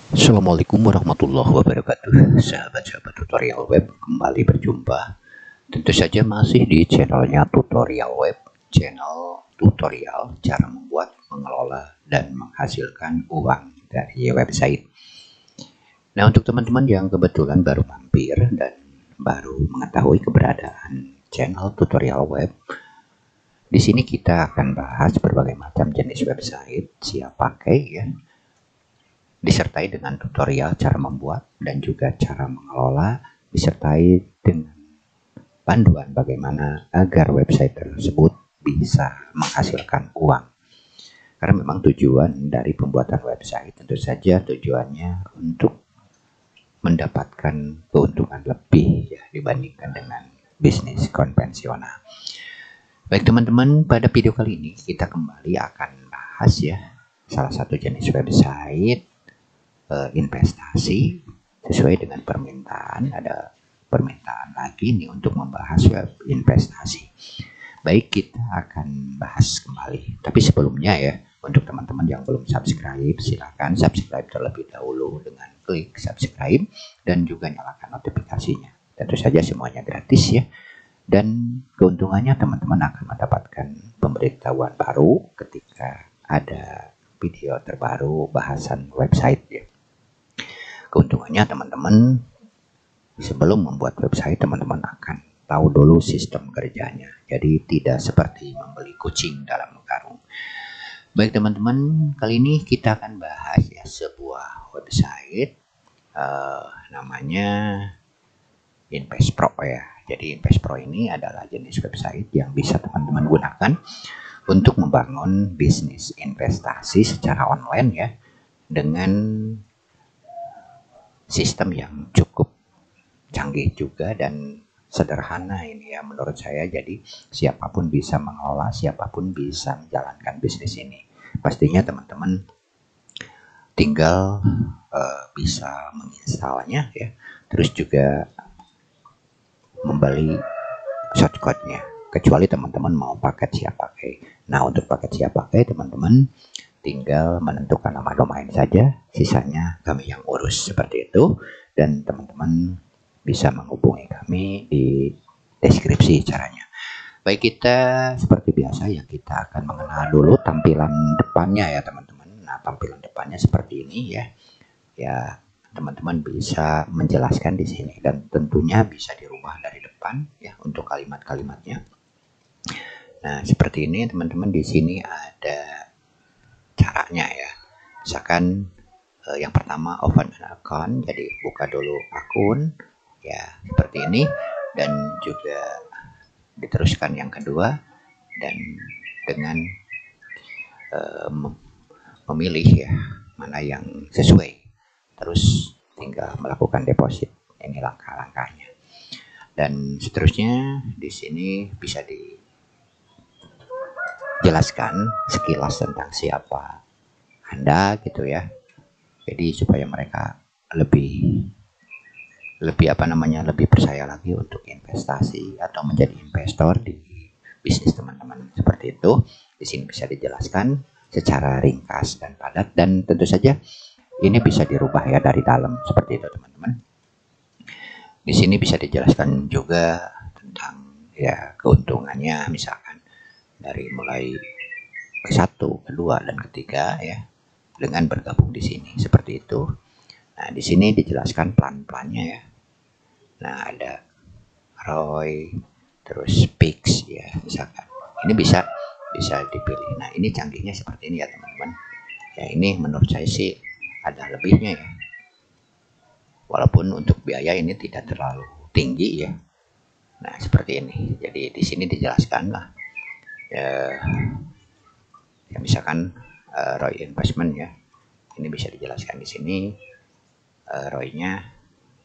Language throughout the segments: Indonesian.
Assalamualaikum warahmatullahi wabarakatuh. Sahabat-sahabat tutorial web, kembali berjumpa. Tentu saja masih di channelnya tutorial web, channel tutorial cara membuat, mengelola, dan menghasilkan uang dari website. Nah, untuk teman-teman yang kebetulan baru mampir dan baru mengetahui keberadaan channel tutorial web, di sini kita akan bahas berbagai macam jenis website siap pakai ya, disertai dengan tutorial cara membuat dan juga cara mengelola, disertai dengan panduan bagaimana agar website tersebut bisa menghasilkan uang. Karena memang tujuan dari pembuatan website tentu saja tujuannya untuk mendapatkan keuntungan lebih ya dibandingkan dengan bisnis konvensional. Baik teman-teman, pada video kali ini kita kembali akan bahas ya salah satu jenis website investasi sesuai dengan permintaan. Ada permintaan lagi nih untuk membahas web investasi. Baik, kita akan bahas kembali. Tapi sebelumnya ya, untuk teman-teman yang belum subscribe, silahkan subscribe terlebih dahulu dengan klik subscribe dan juga nyalakan notifikasinya. Tentu saja semuanya gratis ya. Dan keuntungannya teman-teman akan mendapatkan pemberitahuan baru ketika ada video terbaru bahasan website ya. Keuntungannya teman-teman, sebelum membuat website teman-teman akan tahu dulu sistem kerjanya. Jadi tidak seperti membeli kucing dalam karung. Baik teman-teman, kali ini kita akan bahas ya sebuah website namanya InvestPro ya. Jadi InvestPro ini adalah jenis website yang bisa teman-teman gunakan untuk membangun bisnis investasi secara online ya, dengan sistem yang cukup canggih juga dan sederhana ini ya menurut saya. Jadi siapapun bisa mengelola, siapapun bisa menjalankan bisnis ini. Pastinya teman-teman tinggal bisa menginstalnya ya, terus juga membeli shortcutnya, kecuali teman-teman mau paket siap pakai. Nah, untuk paket siap pakai teman-teman tinggal menentukan nama domain saja, sisanya kami yang urus seperti itu. Dan teman-teman bisa menghubungi kami di deskripsi caranya. Baik, kita seperti biasa ya, kita akan mengenal dulu tampilan depannya ya teman-teman. Nah, tampilan depannya seperti ini ya. Ya, teman-teman bisa menjelaskan di sini dan tentunya bisa dirubah dari depan ya untuk kalimat-kalimatnya. Nah, seperti ini teman-teman, di sini ada caranya ya. Misalkan yang pertama open an account, jadi buka dulu akun ya seperti ini, dan juga diteruskan yang kedua dan dengan memilih ya mana yang sesuai, terus tinggal melakukan deposit. Ini langkah-langkahnya dan seterusnya. Di sini bisa dijelaskan sekilas tentang siapa Anda gitu ya. Jadi supaya mereka lebih lebih percaya lagi untuk investasi atau menjadi investor di bisnis teman-teman seperti itu. Di sini bisa dijelaskan secara ringkas dan padat, dan tentu saja ini bisa dirubah ya dari dalam seperti itu teman-teman. Di sini bisa dijelaskan juga tentang ya keuntungannya, misalkan dari mulai ke-1, kedua, dan ketiga ya dengan bergabung di sini seperti itu. Nah, di sini dijelaskan plan-plannya ya. Nah, ada ROI, terus PIX ya misalkan. Ini bisa dipilih. Nah, ini canggihnya seperti ini ya teman-teman. Ya, ini menurut saya sih ada lebihnya ya. Walaupun untuk biaya ini tidak terlalu tinggi ya. Nah, seperti ini. Jadi di sini dijelaskan lah. Ya misalkan ROI investment ya. Ini bisa dijelaskan di sini ROI-nya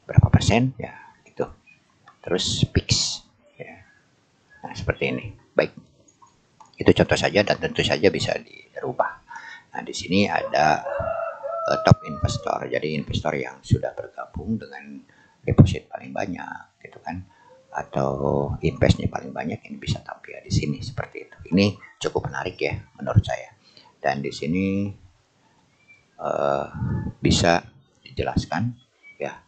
berapa persen ya gitu. Terus PIX ya. Nah, seperti ini. Baik. Itu contoh saja dan tentu saja bisa dirubah. Nah, di sini ada top investor. Jadi investor yang sudah bergabung dengan deposit paling banyak gitu kan, atau investnya paling banyak, ini bisa tampil di sini seperti itu. Ini cukup menarik ya menurut saya. Dan di sini bisa dijelaskan ya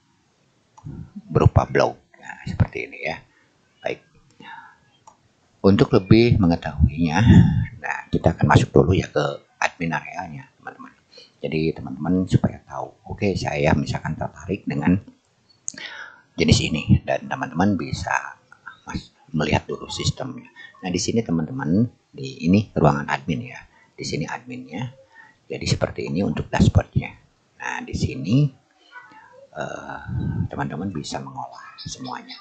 berupa blog. Nah, seperti ini ya. Baik. Untuk lebih mengetahuinya, nah kita akan masuk dulu ya ke admin areanya, teman-teman. Jadi teman-teman supaya tahu, oke, saya misalkan tertarik dengan jenis ini dan teman-teman bisa melihat dulu sistemnya. Nah, di sini teman-teman, di ini ruangan admin ya. Di sini adminnya. Jadi seperti ini untuk dashboardnya. Nah, di sini teman-teman bisa mengolah semuanya.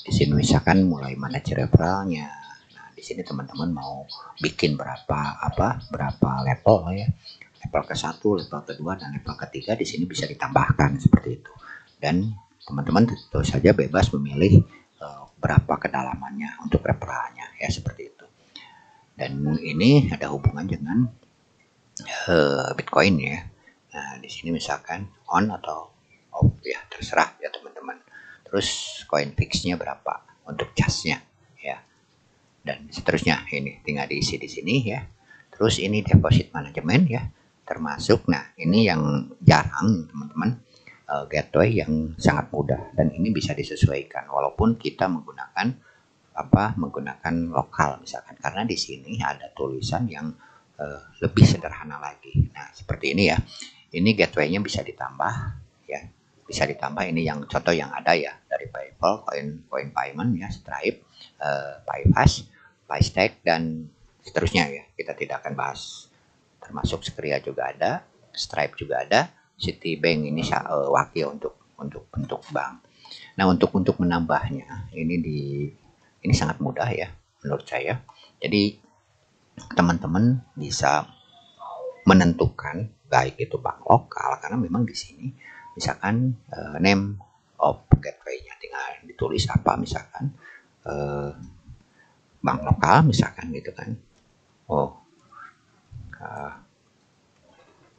Di sini misalkan mulai manage referralnya. Nah, di sini teman-teman mau bikin berapa level ya. Level ke-1, level ke-2 dan level ke-3 di sini bisa ditambahkan seperti itu. Dan teman-teman tentu saja bebas memilih berapa kedalamannya untuk referralnya ya, seperti itu. Dan ini ada hubungan dengan Bitcoin ya. Nah, di sini misalkan on atau off ya, terserah ya teman-teman. Terus coin fixnya berapa untuk charge-nya ya. Dan seterusnya ini tinggal diisi di sini ya. Terus ini deposit manajemen ya, termasuk nah ini yang jarang teman-teman, gateway yang sangat mudah dan ini bisa disesuaikan walaupun kita menggunakan menggunakan lokal misalkan, karena di sini ada tulisan yang lebih sederhana lagi. Nah, seperti ini ya. Ini gateway-nya bisa ditambah ya. Bisa ditambah, ini yang contoh yang ada ya dari PayPal, Coin Payment ya, Stripe, PayPass, PayStack dan seterusnya ya. Kita tidak akan bahas. Termasuk Skria juga ada, Stripe juga ada, Citibank ini wakil untuk bentuk bank. Nah, untuk menambahnya ini sangat mudah ya menurut saya. Jadi teman-teman bisa menentukan baik itu bank lokal, karena memang di sini misalkan name of gateway-nya tinggal ditulis apa, misalkan bank lokal misalkan gitu kan.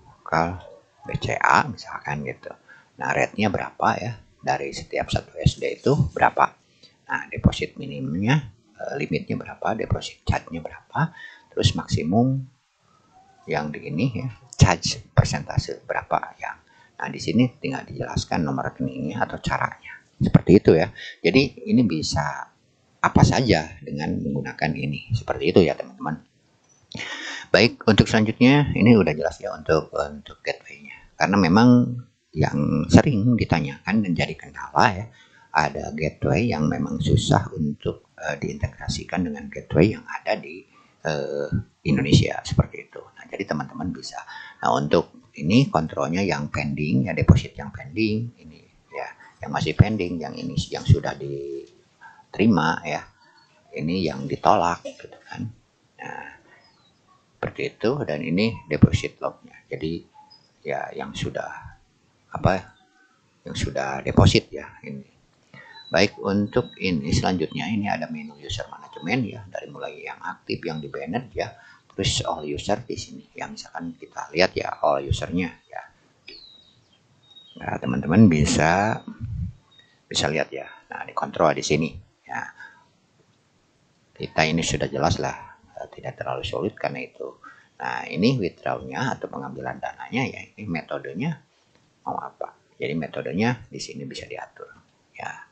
Lokal BCA misalkan gitu. Nah, rate-nya berapa ya? Dari setiap satu SD itu berapa? Nah, deposit minimumnya, limitnya berapa, deposit charge-nya berapa, terus maksimum yang di ini ya, charge persentase berapa ya. Nah, di sini tinggal dijelaskan nomor rekeningnya atau caranya. Seperti itu ya. Jadi ini bisa apa saja dengan menggunakan ini. Seperti itu ya, teman-teman. Baik, untuk selanjutnya ini udah jelas ya untuk gateway-nya. Karena memang yang sering ditanyakan dan jadi kendala ya, ada gateway yang memang susah untuk diintegrasikan dengan gateway yang ada di Indonesia seperti itu. Nah, jadi teman-teman bisa. Nah, untuk ini kontrolnya yang pending ya, deposit yang pending ini ya, yang masih pending, yang ini yang sudah diterima ya, ini yang ditolak gitu kan. Nah, seperti itu, dan ini deposit lognya. Jadi ya yang sudah deposit ya ini. Baik, untuk ini selanjutnya ini ada menu user management ya, dari mulai yang aktif, yang di banner ya, terus all user di sini. Yang misalkan kita lihat ya all usernya ya. Nah, teman-teman bisa lihat ya. Nah, dikontrol di sini ya. Kita ini sudah jelas lah, tidak terlalu sulit karena itu. Nah, ini withdrawnya atau pengambilan dananya ya, ini metodenya mau apa. Jadi metodenya di sini bisa diatur ya.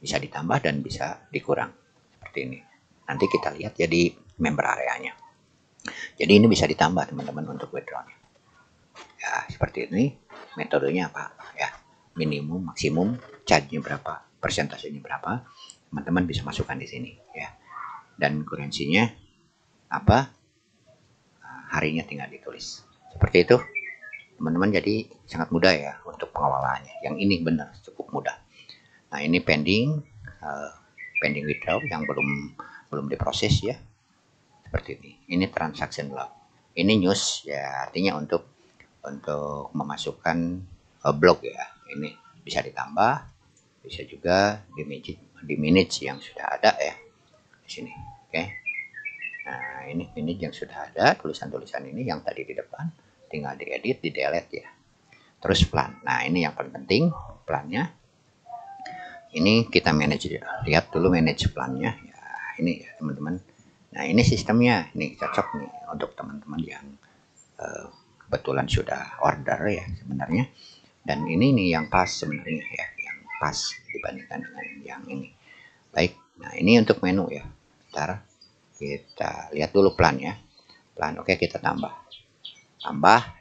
Bisa ditambah dan bisa dikurang seperti ini. Nanti kita lihat jadi member areanya. Jadi ini bisa ditambah teman-teman untuk withdrawnya. Ya, seperti ini metodenya apa ya. Minimum, maksimum, charge-nya berapa, persentasenya berapa. Teman-teman bisa masukkan di sini ya. Dan kurensinya apa? Harinya tinggal ditulis. Seperti itu. Teman-teman, jadi sangat mudah ya untuk pengelolaannya. Yang ini benar cukup mudah. Nah, ini pending withdraw yang belum diproses ya, seperti ini. Ini transaction log, ini news ya, artinya untuk memasukkan blog ya. Ini bisa ditambah, bisa juga di manage yang sudah ada ya di sini. Oke. Nah, ini manage yang sudah ada, tulisan-tulisan ini yang tadi di depan tinggal diedit, di delete ya. Terus plan. Nah, ini yang paling penting, plannya. Ini kita manage, lihat dulu manage plannya ya, ini ya teman-teman. Nah, ini sistemnya, ini cocok nih untuk teman-teman yang kebetulan sudah order ya sebenarnya. Dan ini nih yang pas sebenarnya ya, yang pas dibandingkan dengan yang ini. Baik, nah ini untuk menu ya. Bentar, kita lihat dulu plan ya. Plan, oke, kita tambah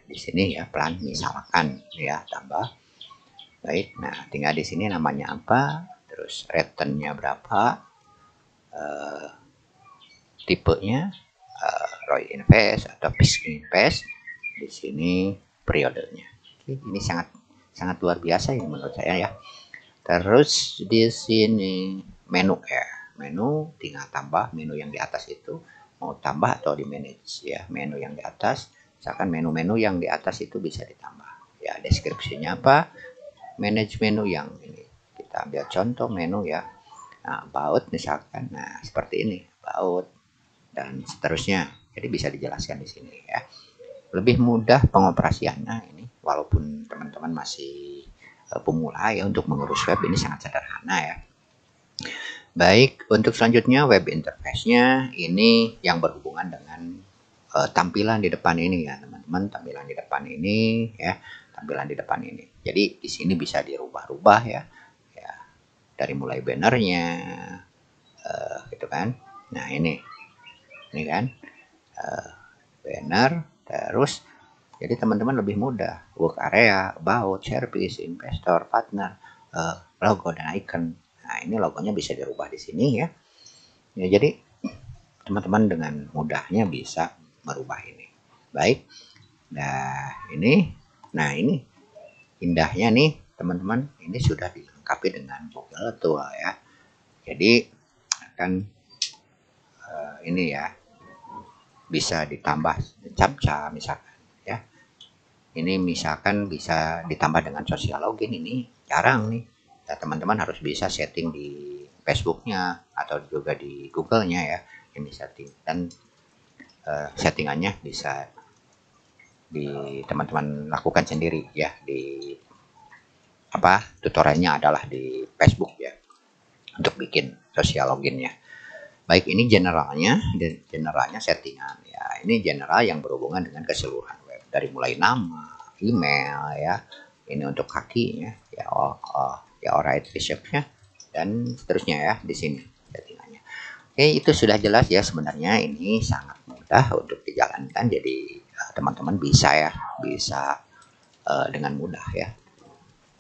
di sini ya, plan misalkan ya, tambah. Baik, nah tinggal di sini namanya apa, terus returnnya berapa, tipenya Roy Invest atau Fish Invest, di sini periodenya. Oke, ini sangat luar biasa ini menurut saya ya. Terus di sini menu ya, menu tinggal tambah menu yang di atas itu, mau tambah atau di manage ya, menu yang di atas, misalkan menu-menu yang di atas itu bisa ditambah ya, deskripsinya apa, manage menu yang ini, kita ambil contoh menu ya. Nah, about misalkan, nah seperti ini about dan seterusnya, jadi bisa dijelaskan di sini ya, lebih mudah pengoperasiannya ini, walaupun teman-teman masih pemula ya, untuk mengurus web ini sangat sederhana ya. Baik, untuk selanjutnya web interface-nya ini yang berhubungan dengan tampilan di depan ini ya teman-teman, tampilan di depan ini ya, tampilan di depan ini. Jadi di sini bisa dirubah-rubah ya, ya dari mulai bannernya gitu kan. Nah ini kan banner, terus jadi teman-teman lebih mudah, work area, about, service, investor, partner, logo dan icon. Nah ini logonya bisa dirubah di sini ya. Ya jadi teman-teman dengan mudahnya bisa merubah ini. Baik, nah ini indahnya nih teman-teman, ini sudah dilengkapi dengan Google tuh ya. Jadi akan ini ya, bisa ditambah captcha misalkan ya. Ini misalkan bisa ditambah dengan social login, ini jarang nih ya, teman-teman harus bisa setting di Facebooknya atau juga di Google-nya ya, ini setting, dan settingannya bisa di teman-teman lakukan sendiri ya, di apa, tutorialnya adalah di Facebook ya, untuk bikin social loginnya. Baik, ini generalnya, dan generalnya settingan ya, ini general yang berhubungan dengan keseluruhan web, dari mulai nama, email ya, ini untuk kakinya ya, ya alright resepnya dan seterusnya ya, di sini settingannya. Oke, itu sudah jelas ya, sebenarnya ini sangat mudah untuk dijalankan, jadi teman-teman bisa ya, bisa dengan mudah ya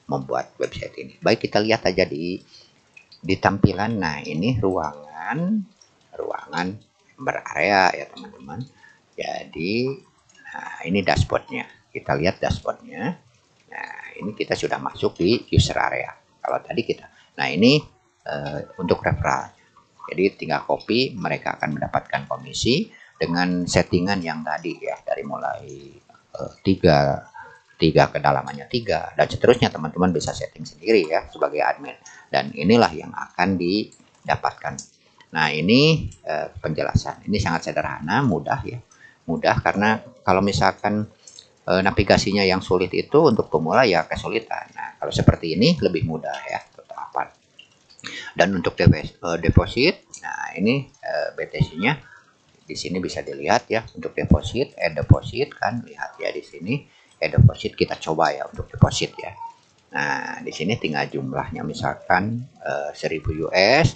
membuat website ini. Baik, kita lihat aja di tampilan. Nah ini ruangan berarea ya teman-teman. Jadi nah ini dashboardnya, kita lihat dashboardnya. Nah ini kita sudah masuk di user area. Kalau tadi kita, nah ini untuk referral, jadi tinggal copy, mereka akan mendapatkan komisi dengan settingan yang tadi ya, dari mulai 3 kedalamannya 3 dan seterusnya, teman-teman bisa setting sendiri ya sebagai admin, dan inilah yang akan didapatkan. Nah ini penjelasan, ini sangat sederhana, mudah ya, mudah karena kalau misalkan navigasinya yang sulit itu untuk pemula ya kesulitan. Nah kalau seperti ini lebih mudah ya tetapan. Dan untuk deposit, nah ini BTC-nya di sini bisa dilihat ya, untuk deposit, deposit kan, lihat ya di sini deposit, kita coba ya untuk deposit ya. Nah di sini tinggal jumlahnya misalkan 1000 US,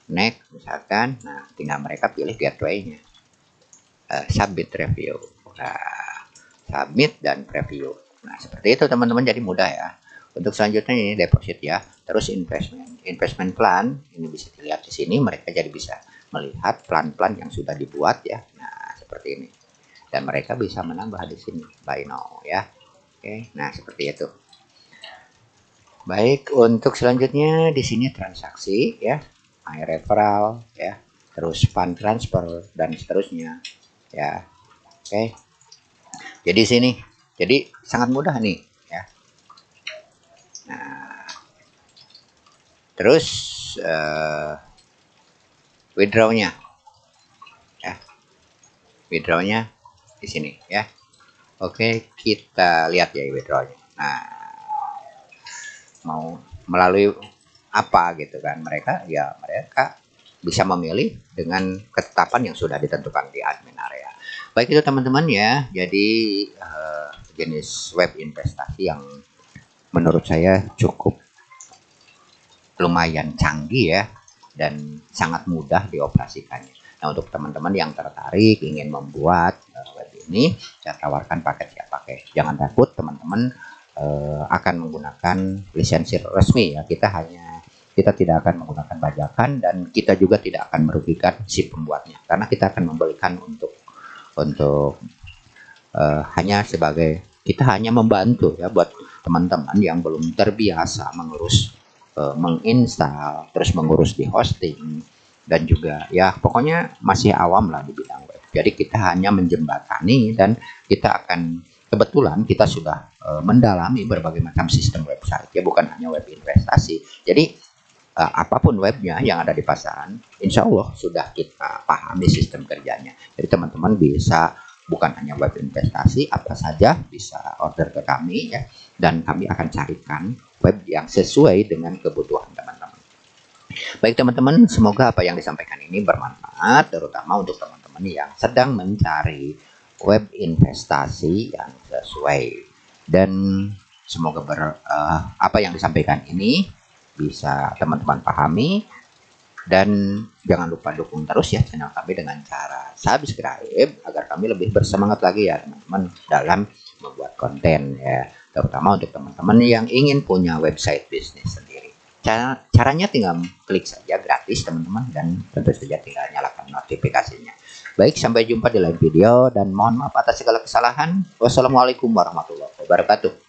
next misalkan, nah tinggal mereka pilih gateway-nya, submit review, nah submit dan preview. Nah seperti itu teman-teman, jadi mudah ya. Untuk selanjutnya ini deposit ya, terus investment plan, ini bisa dilihat di sini, mereka jadi bisa melihat plan-plan yang sudah dibuat ya. Nah seperti ini, dan mereka bisa menambah di sini buy now ya. Oke, nah seperti itu. Baik, untuk selanjutnya di sini transaksi ya, my referral ya, terus fund transfer dan seterusnya ya. Oke, jadi sini, jadi sangat mudah nih ya. Nah terus withdrawnya ya, withdrawnya di sini ya. Oke, kita lihat ya withdrawnya. Nah mau melalui apa gitu kan, mereka bisa memilih dengan ketetapan yang sudah ditentukan di admin area. Baik itu teman-teman ya, jadi jenis web investasi yang menurut saya cukup lumayan canggih ya, dan sangat mudah dioperasikannya. Nah, untuk teman-teman yang tertarik ingin membuat web ini, saya tawarkan paket siap pakai. Jangan takut teman-teman akan menggunakan lisensi resmi ya. Kita tidak akan menggunakan bajakan, dan kita juga tidak akan merugikan si pembuatnya, karena kita akan memberikan untuk hanya sebagai, kita hanya membantu ya buat teman-teman yang belum terbiasa mengurus menginstal, terus mengurus di hosting, dan juga ya pokoknya masih awam lah di bidang web. Jadi kita hanya menjembatani, dan kita akan, kebetulan kita sudah mendalami berbagai macam sistem website ya, bukan hanya web investasi. Jadi apapun webnya yang ada di pasaran, insya Allah sudah kita pahami sistem kerjanya. Jadi teman-teman bisa, bukan hanya web investasi, apa saja bisa order ke kami ya, dan kami akan carikan web yang sesuai dengan kebutuhan teman-teman. Baik teman-teman, semoga apa yang disampaikan ini bermanfaat, terutama untuk teman-teman yang sedang mencari web investasi yang sesuai. Dan semoga apa yang disampaikan ini bisa teman-teman pahami, dan jangan lupa dukung terus ya channel kami dengan cara subscribe, agar kami lebih bersemangat lagi ya teman-teman dalam membuat konten ya, terutama untuk teman-teman yang ingin punya website bisnis sendiri. Caranya tinggal klik saja, gratis teman-teman, dan tentu saja tinggal nyalakan notifikasinya. Baik, sampai jumpa di lain video, dan mohon maaf atas segala kesalahan. Wassalamualaikum warahmatullahi wabarakatuh.